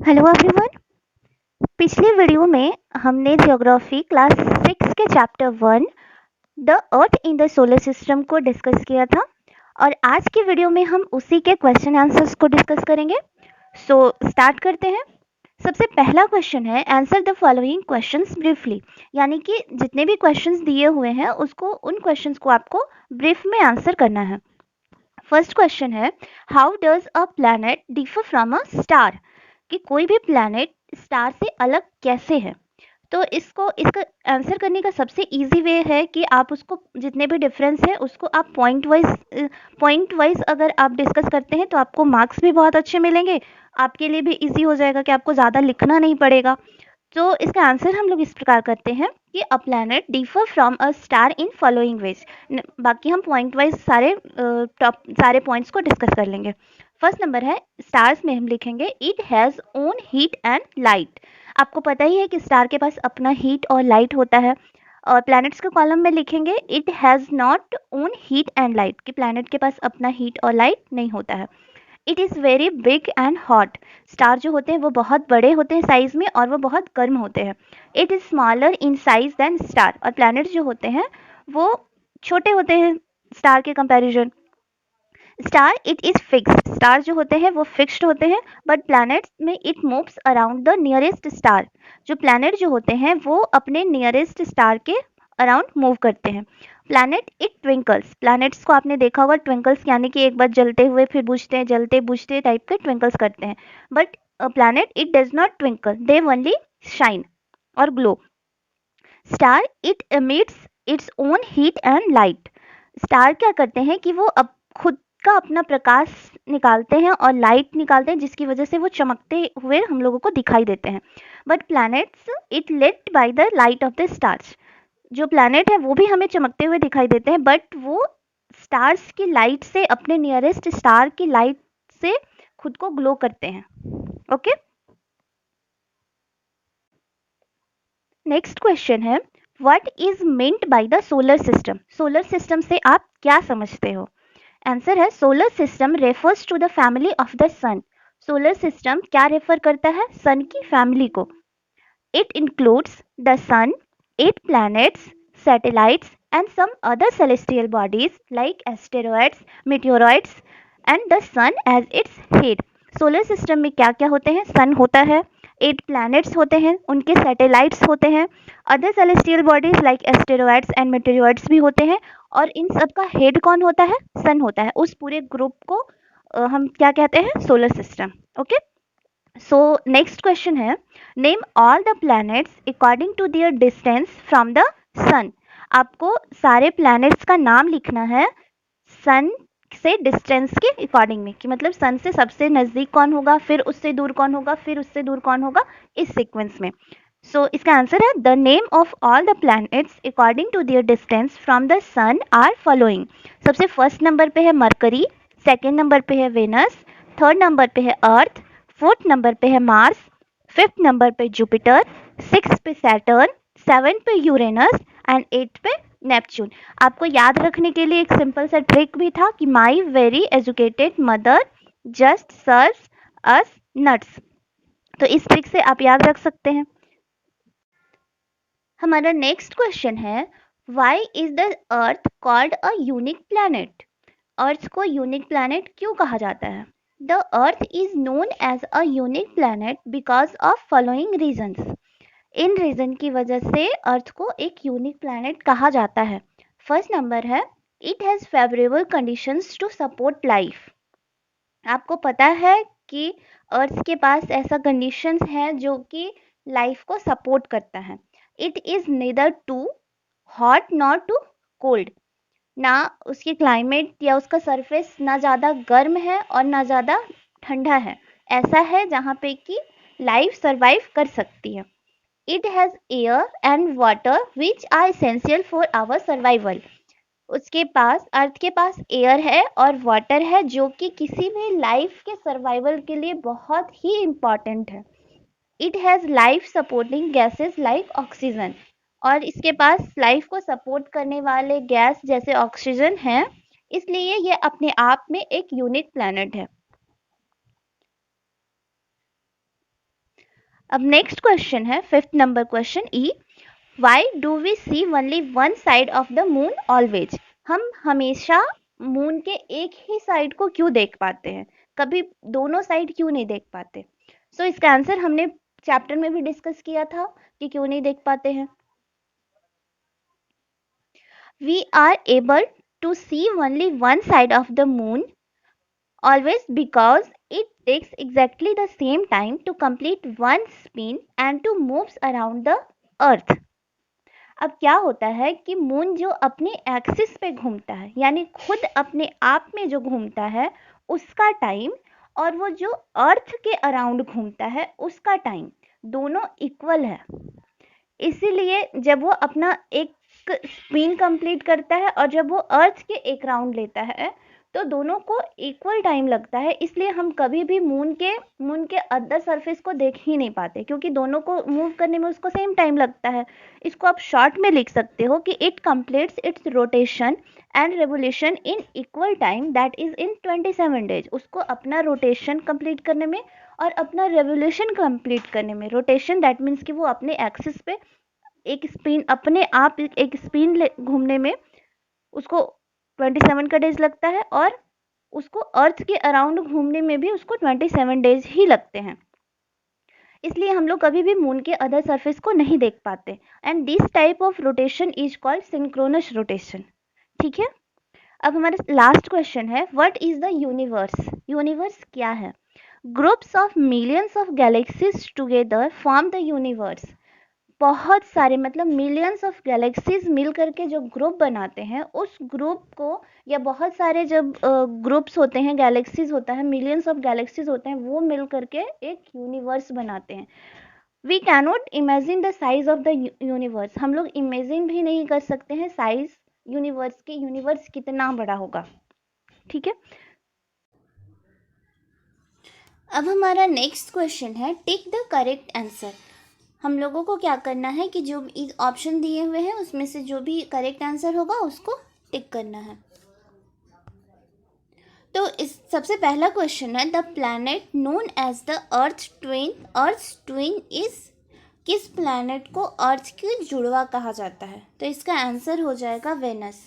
Hello everyone. पिछले video में हमने ज्योग्राफी क्लास 6 के chapter 1 the earth in the solar system को डिस्कस किया था और आज की वीडियो में हम उसी के क्वेश्चन आंसर्स को डिस्कस करेंगे। सो स्टार्ट करते हैं। सबसे पहला क्वेश्चन है answer the following questions briefly, यानी कि जितने भी क्वेश्चंस दिए हुए हैं उसको उन क्वेश्चंस को आपको ब्रीफ में आंसर करना है। फर्स्ट क्वेश्चन है how does a planet differ from a star, कि कोई भी प्लैनेट स्टार से अलग कैसे है। तो इसका आंसर करने का सबसे इजी वे है कि आप उसको जितने भी डिफरेंस है उसको आप पॉइंट वाइज अगर आप डिस्कस करते हैं तो आपको मार्क्स भी बहुत अच्छे मिलेंगे। आपके लिए भी इजी हो जाएगा कि आपको ज़्यादा लिखना नहीं पड़ेगा। तो इसका आंसर हम लोग इस प्रकार करते हैं कि a planet differ from a star in following veg. बाकी हम पॉइंट वाइज सारे पॉइंट्स को डिस्कस कर लेंगे। फर्स्ट नंबर है स्टार्स में हम लिखेंगे it has own heat and light. आपको पता ही है कि स्टार के पास अपना हीट और लाइट होता है। और प्लैनेट्स के कॉलम में लिखेंगे it has not own heat and light, कि प्लैनेट के पास अपना हीट और लाइट नहीं होता है। It is very big and hot. Star जो होते हैं वो बहुत बड़े होते हैं साइज में और वो बहुत गर्म होते हैं। It is smaller in size than star, और प्लैनेट्स जो होते हैं वो छोटे होते हैं स्टार के comparison. Star it is fixed, star जो होते हैं वो फिक्स्ड होते हैं, बट प्लैनेट्स में it moves around the nearest star. जो प्लैनेट जो होते हैं वो अपने नियरेस्ट स्टार के अराउंड मूव करते हैं। प्लैनेट इट ट्विंकल्स, प्लैनेट्स को आपने देखा होगा ट्विंकल्स यानी कि एक बार जलते हुए फिर बुझते हैं, जलते बुझते टाइप के ट्विंकल्स करते हैं। But planet it does not twinkle, they only shine और glow. Star it emits its own heat and light. Star क्या करते हैं कि वो अब खुद का अपना प्रकाश निकालते हैं और लाइट निकालते हैं, जिसकी वजह से वो चमकते हुए हम लोगों को दिखाई देते हैं। But planets it lit by the light of the stars. जो प्लैनेट है वो भी हमें चमकते हुए दिखाई देते हैं, बट वो स्टार्स की लाइट से, अपने नियरेस्ट स्टार की लाइट से खुद को ग्लो करते हैं। ओके, नेक्स्ट क्वेश्चन है what is meant by the solar system. Solar system से आप क्या समझते हो। आंसर है solar system refers to the family of the sun. Solar system क्या रेफर करता है, सन की फैमिली को। It includes the sun, 8 planets, satellites and some other celestial bodies like asteroids, meteoroids and the sun as its head। Solar system में क्या क्या होते हैं, सन होता है, 8 planets होते हैं, उनके सैटेलाइट्स होते हैं, other celestial bodies like asteroids and meteoroids भी होते हैं, और इन सब का हेड कौन होता है, सन होता है। उस पूरे ग्रुप को हम क्या कहते हैं, solar system. Okay, so next question है name all the planets according to their distance from the sun. आपको सारे प्लैनेट्स का नाम लिखना है सन से डिस्टेंस के अकॉर्डिंग में, कि मतलब सन से सबसे नजदीक कौन होगा, फिर उससे दूर कौन होगा, फिर उससे दूर कौन होगा, इस सीक्वेंस में। सो इसका आंसर है the name of all the planets according to their distance from the sun are following. सबसे फर्स्ट नंबर पे है मरकरी, सेकेंड नंबर पे है वेनस, थर्ड नंबर पे है अर्थ, फोर्थ नंबर पे है मार्स, फिफ्थ नंबर पे जुपिटर, सिक्स पे सैटर्न, सेवन पे यूरेनस एंड एट पे नेपच्यून। आपको याद रखने के लिए एक सिंपल सा ट्रिक भी था कि my very educated mother just serves us nuts. तो इस ट्रिक से आप याद रख सकते हैं। हमारा नेक्स्ट क्वेश्चन है why is the earth called a unique planet. Earth को यूनिक प्लैनेट क्यों कहा जाता है। The earth is known as a unique planet because of following reasons. इन रीजन की वजह से अर्थ को एक यूनिक प्लैनेट कहा जाता है। फर्स्ट नंबर है it has favourable conditions to support life. आपको पता है कि अर्थ के पास ऐसा कंडीशंस है जो कि लाइफ को सपोर्ट करता है। It is neither too hot not too cold, ना उसकी क्लाइमेट या उसका सरफेस ना ज़्यादा गर्म है और ना ज़्यादा ठंडा है। ऐसा है जहाँ पे कि लाइफ सरवाइव कर सकती है। It has air and water which are essential for our survival. उसके पास, अर्थ के पास एयर है और वाटर है जो कि किसी भी लाइफ के सर्वाइवल के लिए बहुत ही इम्पॉर्टेंट है। It has life supporting gases like oxygen, और इसके पास लाइफ को सपोर्ट करने वाले गैस जैसे ऑक्सीजन है, इसलिए ये अपने आप में एक यूनिक प्लैनेट है। अब नेक्स्ट क्वेश्चन है 5th number question E, why do we see only one side of the moon always? हम हमेशा मून के एक ही साइड को क्यों देख पाते हैं, कभी दोनों साइड क्यों नहीं देख पाते? सो इसका आंसर हमने चैप्टर में भी डिस्कस किया था कि क्यों नहीं देख पाते हैं. We are able to see only one side of the moon always because it takes exactly the same time to complete one spin and to moves around the earth. अब क्या होता है कि मून जो अपने एक्सिस पे घूमता है, यानी खुद अपने आप में जो घूमता है उसका टाइम, और वो जो अर्थ के अराउंड घूमता है उसका टाइम, दोनों इक्वल है. इसीलिए जब वो अपना एक स्पिन कंप्लीट करता है और जब वो अर्थ के एक राउंड लेता है तो दोनों को इक्वल टाइम लगता है. इसलिए हम कभी भी मून के अदर सरफेस को देख ही नहीं पाते, क्योंकि दोनों को मूव करने में उसको सेम टाइम लगता है. इसको आप शॉर्ट में लिख सकते हो कि it completes it's rotation and revolution in equal time, that is in 27 days. उसको अपना रोटेशन कंप्लीट करने में और अपना रेवोल्यूशन कंप्लीट करने में, रोटेशन दैट मीन्स कि वो अपने एक्सिस पे एक स्पिन, अपने आप एक स्पिन घूमने में उसको 27 का डेज लगता है, और उसको अर्थ के अराउंड घूमने में भी उसको 27 डेज ही लगते हैं. इसलिए हम लोग कभी भी मून के अदर सरफेस को नहीं देख पाते. And this type of rotation is called synchronous rotation. ठीक है. अब हमारा लास्ट क्वेश्चन है, what is the universe? Universe क्या है? Groups of millions of galaxies together form the universe. बहुत सारे, मतलब मिलियंस ऑफ गैलेक्सीज मिल करके जो ग्रुप बनाते हैं, उस ग्रुप को, या बहुत सारे जब ग्रुप्स होते हैं, गैलेक्सीज होता है, मिलियंस ऑफ गैलेक्सीज होते हैं, वो मिल करके एक यूनिवर्स बनाते हैं. We cannot imagine the size of the universe. हम लोग इमेजिन भी नहीं कर सकते हैं साइज यूनिवर्स की, यूनिवर्स कितना बड़ा होगा. ठीक है. अब हमारा नेक्स्ट क्वेश्चन है, टिक द करेक्ट आंसर. हम लोगों को क्या करना है कि जो ऑप्शन दिए हुए हैं उसमें से जो भी करेक्ट आंसर होगा उसको टिक करना है. तो इस सबसे पहला क्वेश्चन है, the planet known as the earth twin is, किस प्लैनेट को अर्थ की जुड़वा कहा जाता है? तो इसका आंसर हो जाएगा वेनस.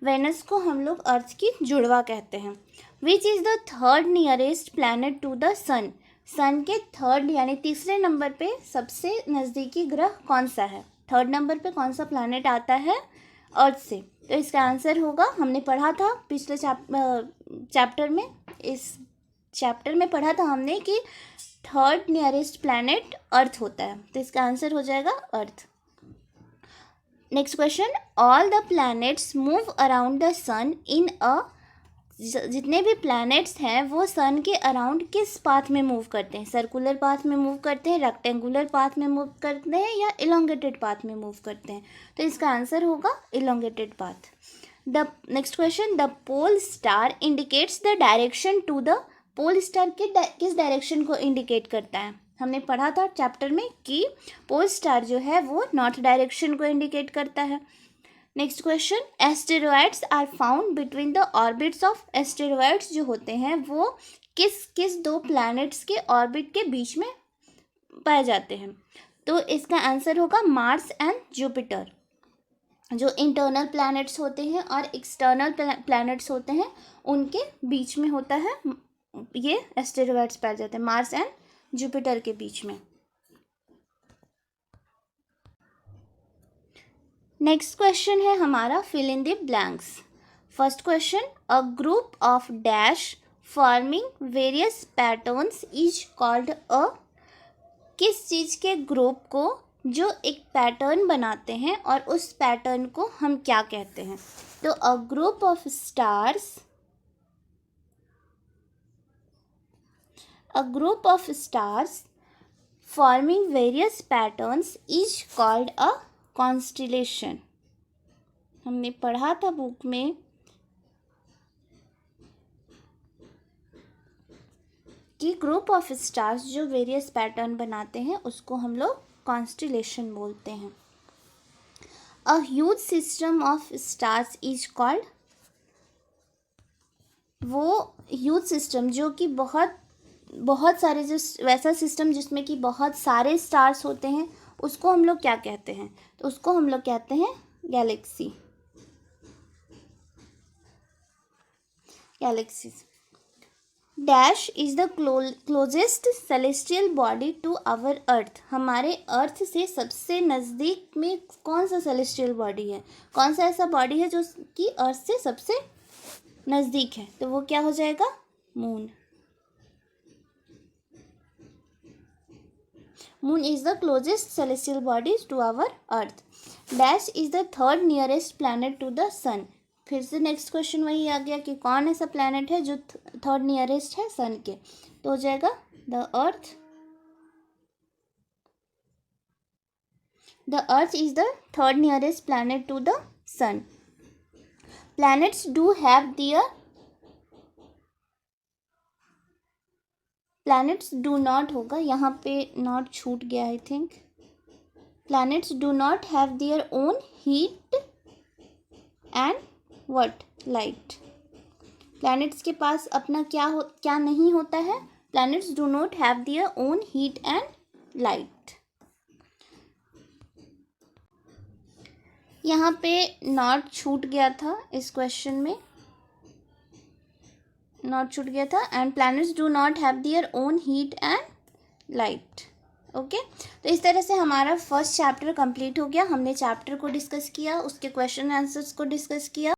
वेनस को हम लोग अर्थ की जुड़वा कहते हैं. Which is the third nearest planet to the sun? Sun के थर्ड यानी तीसरे नंबर पे सबसे नज़दीकी ग्रह कौन सा है? थर्ड नंबर पे कौन सा प्लैनेट आता है अर्थ से? तो इसका आंसर होगा, हमने पढ़ा था पिछले चैप्टर में, इस चैप्टर में पढ़ा था हमने कि थर्ड नियरेस्ट प्लैनेट अर्थ होता है. तो इसका आंसर हो जाएगा earth. Next question, all the planets move around the sun in a, जितने भी प्लैनेट्स हैं वो सन के अराउंड किस पाथ में मूव करते हैं? सर्कुलर पाथ में मूव करते हैं, रेक्टेंगुलर पाथ में मूव करते हैं, या इलोंगेटेड पाथ में मूव करते हैं? तो इसका आंसर होगा elongated path. The next question, the pole star indicates the direction to the, pole star किस डायरेक्शन को इंडिकेट करता है? हमने पढ़ा था चैप्टर में कि पोल स्टार जो है वो नॉर्थ डायरेक्शन को इंडिकेट करता है. Next question, asteroids are found between the orbits of, asteroids जो होते हैं वो किस दो प्लैनेट्स के ऑर्बिट के बीच में पाए जाते हैं? तो इसका आंसर होगा मार्स एंड जुपिटर. जो इंटरनल प्लैनेट्स होते हैं और एक्सटर्नल प्लैनेट्स होते हैं उनके बीच में होता है ये एस्टेरॉयड्स पाए जाते हैं, मार्स एंड जुपिटर के बीच में. नेक्स्ट क्वेश्चन है हमारा, fill in the blanks. First question, a group of dash forming various patterns is called a, किस चीज़ के ग्रुप को जो एक पैटर्न बनाते हैं और उस पैटर्न को हम क्या कहते हैं? तो अ group of stars, a group of stars forming various patterns is called a constellation. हमने पढ़ा था बुक में कि ग्रुप ऑफ स्टार्स जो वेरियस पैटर्न बनाते हैं उसको हम लोग कॉन्स्टिलेशन बोलते हैं. A huge system of stars is called, वो ह्यूज सिस्टम जो कि बहुत बहुत सारे जो वैसा सिस्टम जिसमें कि बहुत सारे स्टार्स होते हैं उसको हम लोग क्या कहते हैं? तो उसको हम लोग कहते हैं galaxy. Galaxies. Dash is the closest celestial body to our earth. हमारे अर्थ से सबसे नज़दीक में कौन सा सेलेस्टियल बॉडी है? कौन सा ऐसा बॉडी है जो कि अर्थ से सबसे नज़दीक है? तो वो क्या हो जाएगा? Moon. Moon is the closest celestial body to our earth. Dash is the third nearest planet to the sun. फिर से नेक्स्ट क्वेश्चन वही आ गया कि कौन ऐसा प्लैनेट है जो थर्ड नियरेस्ट है सन के? तो हो जाएगा the earth. The earth is the third nearest planet to the sun. Planets do have their planets do not होगा, यहाँ पे नॉट छूट गया I think. Planets do not have their own heat and what? Light. Planets के पास अपना क्या नहीं होता है? Planets do not have their own heat and light. यहाँ पे नॉट छूट गया था, इस क्वेश्चन में नॉट छूट गया था। And planets do not have their own heat and light. Okay, तो इस तरह से हमारा फर्स्ट चैप्टर कंप्लीट हो गया। हमने चैप्टर को डिस्कस किया, उसके क्वेश्चन आंसर्स को डिस्कस किया।